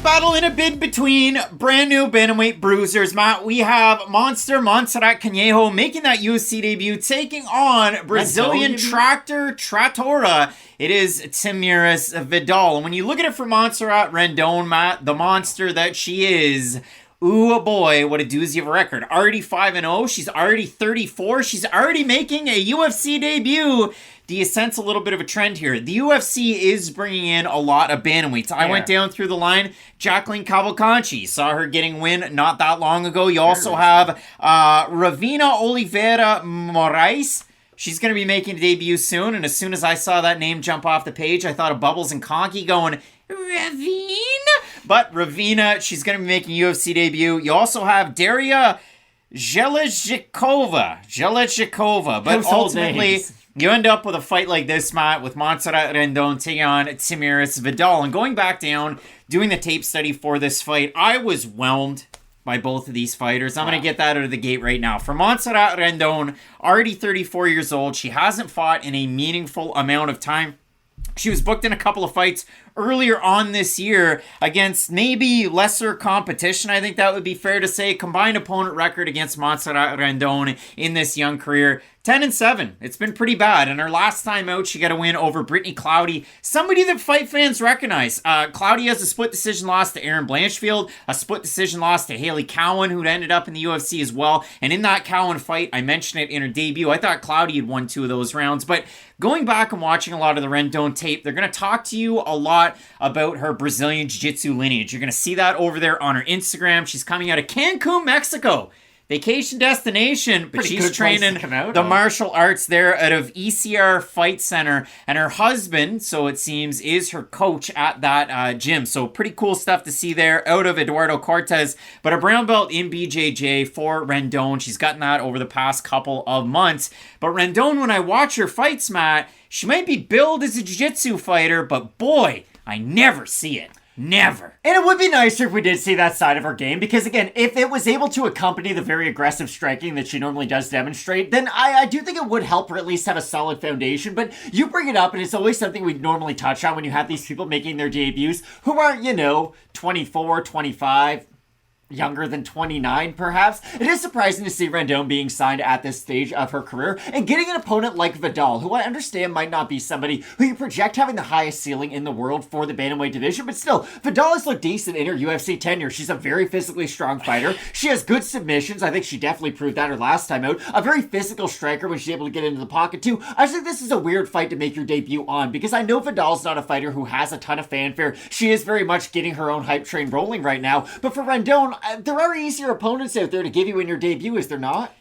battle in a bid between brand new bantamweight bruisers, Matt. We have Montserrat Rendon making that UFC debut, taking on Brazilian tractor Tratora. It is Tamires Vidal. And when you look at it for Montserrat Rendon, Matt, the monster that she is, ooh boy, what a doozy of a record. Already 5-0. She's already 34. She's already making a UFC debut. Do you sense a little bit of a trend here? The UFC is bringing in a lot of bantamweights. I went down through the line. Jacqueline Cavalcanti, saw her getting win not that long ago. You also have Ravina Oliveira Moraes. She's going to be making a debut soon, and as soon as I saw that name jump off the page, I thought of Bubbles and Conky going, Ravina? But Ravina, she's going to be making a UFC debut. You also have Daria Jelezhikova. But ultimately, you end up with a fight like this, Matt, with Montserrat Rendon taking on Tamires Vidal. And going back down, doing the tape study for this fight, I was whelmed by both of these fighters. I'm going to get that out of the gate right now. For Montserrat Rendon, already 34 years old, she hasn't fought in a meaningful amount of time. She was booked in a couple of fights earlier on this year against maybe lesser competition. I think that would be fair to say. Combined opponent record against Montserrat Rendon in this young career, 10-7. It's been pretty bad. And her last time out, she got a win over Brittany Cloudy, somebody that fight fans recognize. Cloudy has a split decision loss to Erin Blanchfield, a split decision loss to Haley Cowan, who'd ended up in the UFC as well. And in that Cowan fight, I mentioned it in her debut, I thought Cloudy had won 2 of those rounds. But going back and watching a lot of the Rendon tape, they're going to talk to you a lot about her Brazilian Jiu-Jitsu lineage. You're going to see that over there on her Instagram. She's coming out of Cancun, Mexico. Vacation destination, but she's training the martial arts there out of ECR Fight Center. And her husband, so it seems, is her coach at that gym. So pretty cool stuff to see there out of Eduardo Cortez. But a brown belt in BJJ for Rendon. She's gotten that over the past couple of months. But Rendon, when I watch her fights, Matt, she might be billed as a jiu-jitsu fighter, but boy, I never see it. Never. And it would be nicer if we did see that side of her game, because again, if it was able to accompany the very aggressive striking that she normally does demonstrate, then I do think it would help her at least have a solid foundation. But you bring it up, and it's always something we normally touch on when you have these people making their debuts who are, 24, 25, younger than 29, perhaps. It is surprising to see Rendon being signed at this stage of her career and getting an opponent like Vidal, who I understand might not be somebody who you project having the highest ceiling in the world for the bantamweight division, but still, Vidal has looked decent in her UFC tenure. She's a very physically strong fighter. She has good submissions. I think she definitely proved that her last time out. A very physical striker when she's able to get into the pocket too. I just think this is a weird fight to make your debut on, because I know Vidal's not a fighter who has a ton of fanfare. She is very much getting her own hype train rolling right now, but for Rendon, there are easier opponents out there to give you in your debut, is there not?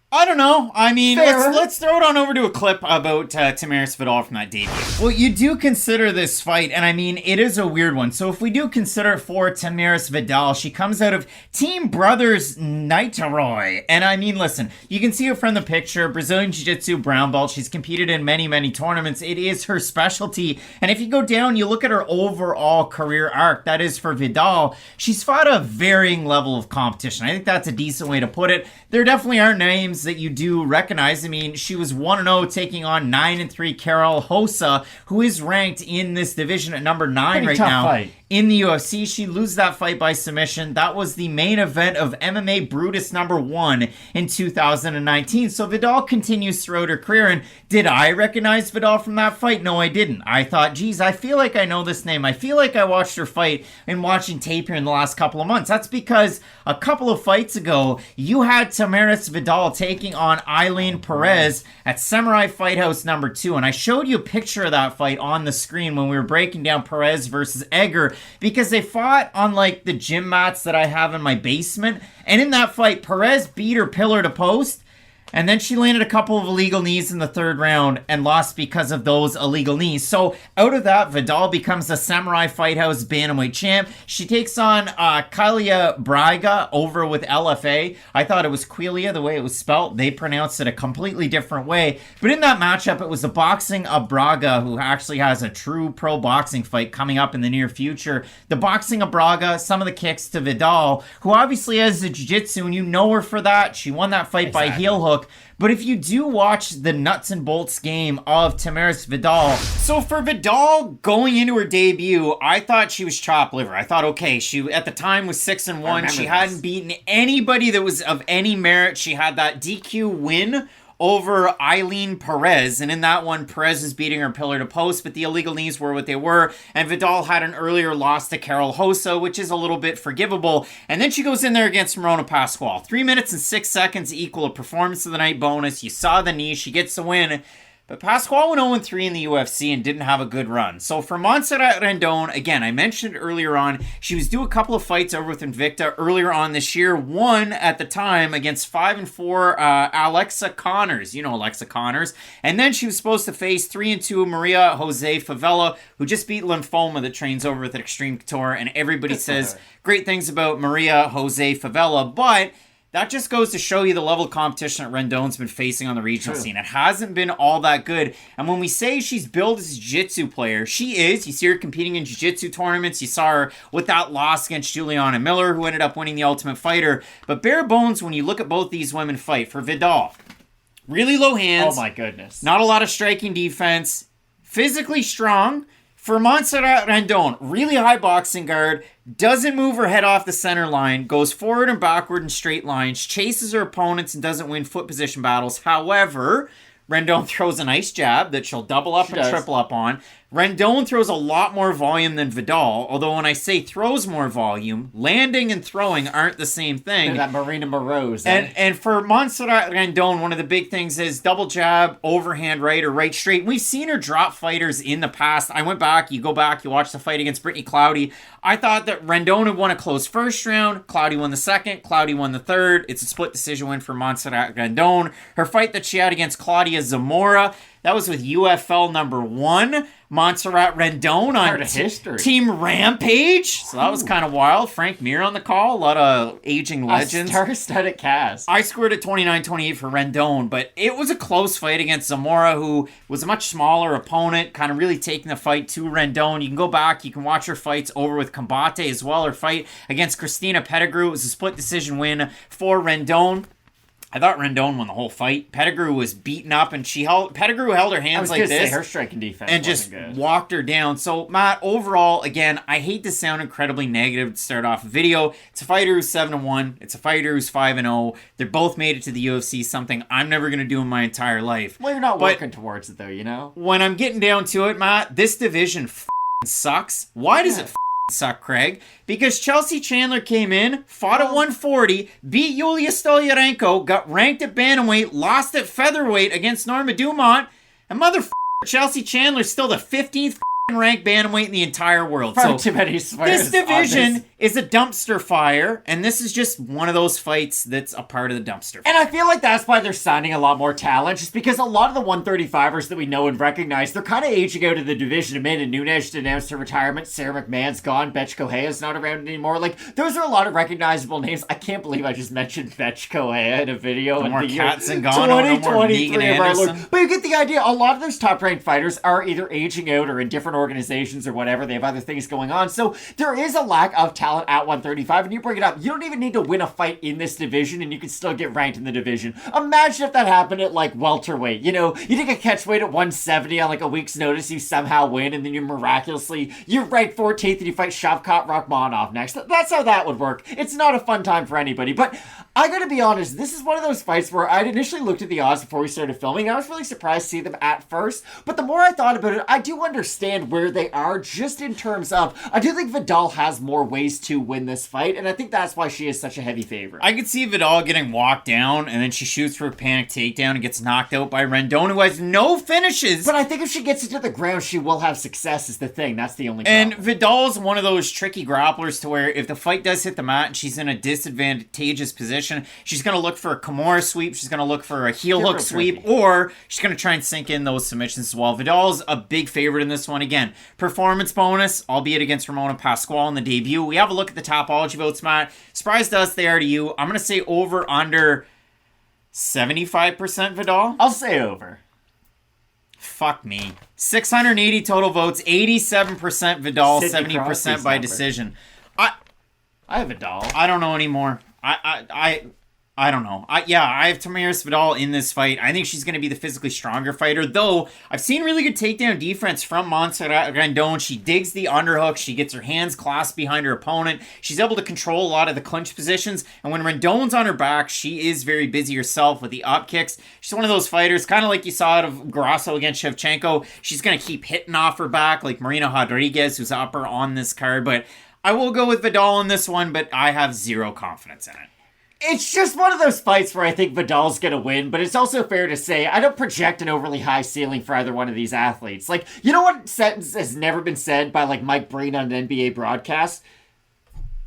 I don't know. I mean, let's throw it on over to a clip about Tamires Vidal from that debut. Well, you do consider this fight, and I mean, it is a weird one. So if we do consider it for Tamires Vidal, she comes out of Team Brothers Niterói. And I mean, listen, you can see her from the picture, Brazilian Jiu-Jitsu brown belt. She's competed in many, many tournaments. It is her specialty. And if you go down, you look at her overall career arc, that is for Vidal, she's fought a varying level of competition. I think that's a decent way to put it. There definitely are names that you do recognize. I mean, she was 1-0 taking on 9-3 Carol Hossa, who is ranked in this division at number 9 right now. Fight in the UFC. She loses that fight by submission. That was the main event of MMA Brutus number 1 in 2019. So Vidal continues throughout her career. And did I recognize Vidal from that fight? No, I didn't. I thought, geez, I feel like I know this name. I feel like I watched her fight in watching tape here in the last couple of months. That's because a couple of fights ago, you had Tamires Vidal taking on Eileen Perez at Samurai Fight House number 2. And I showed you a picture of that fight on the screen when we were breaking down Perez versus Egger, because they fought on like the gym mats that I have in my basement. And in that fight, Perez beat her pillar to post. And then she landed a couple of illegal knees in the 3rd round and lost because of those illegal knees. So out of that, Vidal becomes the Samurai Fight House Bantamweight champ. She takes on Collier Braga over with LFA. I thought it was Quillia, the way it was spelt. They pronounced it a completely different way. But in that matchup, it was the boxing of Braga, who actually has a true pro boxing fight coming up in the near future. The boxing of Braga, some of the kicks to Vidal, who obviously has the jiu-jitsu, and you know her for that. She won that fight by heel hook. look. But if you do watch the nuts and bolts game of Tamires Vidal, so for Vidal going into her debut, I thought she was chopped liver. I thought, okay, she at the time was 6-1. She hadn't beaten anybody that was of any merit. She had that DQ win over Eileen Perez, and in that one, Perez was beating her pillar to post, but the illegal knees were what they were, and Vidal had an earlier loss to Carol Hossa, which is a little bit forgivable, and then she goes in there against Marina Pascual. 3 minutes and 6 seconds equal a performance of the night bonus. You saw the knee, she gets the win, but Pascual went 0-3 in the UFC and didn't have a good run. So for Montserrat Rendon, again, I mentioned earlier on, she was due a couple of fights over with Invicta earlier on this year. One at the time against 5-4 Alexa Connors. You know Alexa Connors. And then she was supposed to face 3-2 Maria Jose Favela, who just beat Lymphoma that trains over with Extreme Couture. And everybody says great things about Maria Jose Favela, but that just goes to show you the level of competition that Rendon's been facing on the regional scene. It hasn't been all that good. And when we say she's billed as a jiu-jitsu player, she is. You see her competing in jiu-jitsu tournaments. You saw her with that loss against Juliana Miller, who ended up winning the Ultimate Fighter. But bare bones, when you look at both these women fight, for Vidal, really low hands. Oh my goodness. Not a lot of striking defense. Physically strong. For Montserrat Rendon, really high boxing guard, doesn't move her head off the center line, goes forward and backward in straight lines, chases her opponents and doesn't win foot position battles. However, Rendon throws a nice jab that she'll double up and triple up on. Rendon throws a lot more volume than Vidal, although when I say throws more volume, landing and throwing aren't the same thing. That Marina Morose. And for Montserrat Rendon, one of the big things is double jab, overhand right or right straight. We've seen her drop fighters in the past. I went back, you watch the fight against Brittany Cloudy. I thought that Rendon had won a close first round, Cloudy won the second, Cloudy won the third. It's a split decision win for Montserrat Rendon. Her fight that she had against Claudia Zamora, that was with UFL number 1. Montserrat Rendon on Team Rampage. So that was kind of wild. Frank Mir on the call. A lot of aging legends. Star-studded cast. I scored at 29-28 for Rendon, but it was a close fight against Zamora, who was a much smaller opponent, kind of really taking the fight to Rendon. You can go back. You can watch her fights over with Combate as well. Her fight against Christina Pettigrew was a split decision win for Rendon. I thought Rendon won the whole fight. Pettigrew was beaten up, and Pettigrew held her hands like this. Her striking defense and just walked her down. So, Matt, overall, again, I hate to sound incredibly negative to start off a video. It's a fighter who's 7-1. It's a fighter who's 5-0. They're both made it to the UFC, something I'm never going to do in my entire life. Well, you're not working towards it, though, you know? When I'm getting down to it, Matt, this division sucks. Why does it suck, Craig? Because Chelsea Chandler came in, fought at 140, beat Yulia Stolyarenko, got ranked at bantamweight, lost at featherweight against Norma Dumont, and Chelsea Chandler's still the 15th ranked bantamweight in the entire world. So too many this division is a dumpster fire, and this is just one of those fights that's a part of the dumpster fire. And I feel like that's why they're signing a lot more talent, just because a lot of the 135ers that we know and recognize, they're kind of aging out of the division. Amanda Nunes announced her retirement, Sarah McMahon's gone, Betch Correa's not around anymore. Like, those are a lot of recognizable names. I can't believe I just mentioned Betch Correa in a video. No more Katz and Gano, no more Megan Anderson. But you get the idea. A lot of those top-ranked fighters are either aging out or in different organizations or whatever. They have other things going on. So there is a lack of talent at 135, and you bring it up. You don't even need to win a fight in this division, and you can still get ranked in the division. Imagine if that happened at, like, welterweight. You know, you take a catchweight at 170 on, like, a week's notice, you somehow win, and then you're ranked 14th, and you fight Shavkat Rakhmonov next. That's how that would work. It's not a fun time for anybody, but I gotta be honest, this is one of those fights where I'd initially looked at the odds before we started filming. I was really surprised to see them at first, but the more I thought about it, I do understand where they are, just in terms of, I do think Vidal has more ways to win this fight, and I think that's why she is such a heavy favorite. I could see Vidal getting walked down, and then she shoots for a panic takedown and gets knocked out by Rendon, who has no finishes. But I think if she gets into the ground, she will have success, is the thing. That's the only problem. And Vidal's one of those tricky grapplers to where if the fight does hit the mat and she's in a disadvantageous position, she's going to look for a Kimura sweep, she's going to look for a heel hook sweep, or she's going to try and sink in those submissions as well. Vidal's a big favorite in this one. Again, performance bonus, albeit against Ramona Pascual in the debut. We have a look at the Topology votes, Matt. Surprised us they are to you. I'm going to say over under 75% Vidal. I'll say over. Fuck me. 680 total votes, 87% Vidal, 70% by decision. I have Vidal. I don't know anymore. I don't know. I have Tamires Vidal in this fight. I think she's going to be the physically stronger fighter, though I've seen really good takedown defense from Montserrat Rendon. She digs the underhook. She gets her hands clasped behind her opponent. She's able to control a lot of the clinch positions, and when Rendon's on her back, she is very busy herself with the up kicks. She's one of those fighters, kind of like you saw out of Grasso against Shevchenko. She's going to keep hitting off her back like Marina Rodriguez, who's upper on this card, but I will go with Vidal in this one, but I have zero confidence in it. It's just one of those fights where I think Vidal's gonna win, but it's also fair to say I don't project an overly high ceiling for either one of these athletes. Like, you know what sentence has never been said by, like, Mike Breen on an NBA broadcast?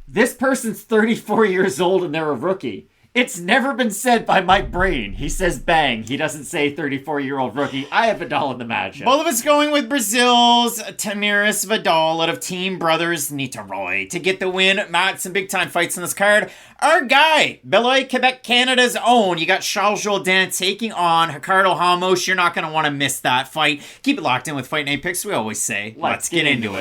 This person's 34 years old and they're a rookie. It's never been said by Mike Breen. He says bang. He doesn't say 34-year-old rookie. I have Vidal in the matchup. Both of us going with Brazil's Tamires Vidal out of Team Brothers Niterói to get the win. Matt, some big-time fights on this card. Our guy, Beloy, Quebec, Canada's own. You got Charles Jourdain taking on Ricardo Ramos. You're not going to want to miss that fight. Keep it locked in with Fight Night Picks, we always say. Let's get into it.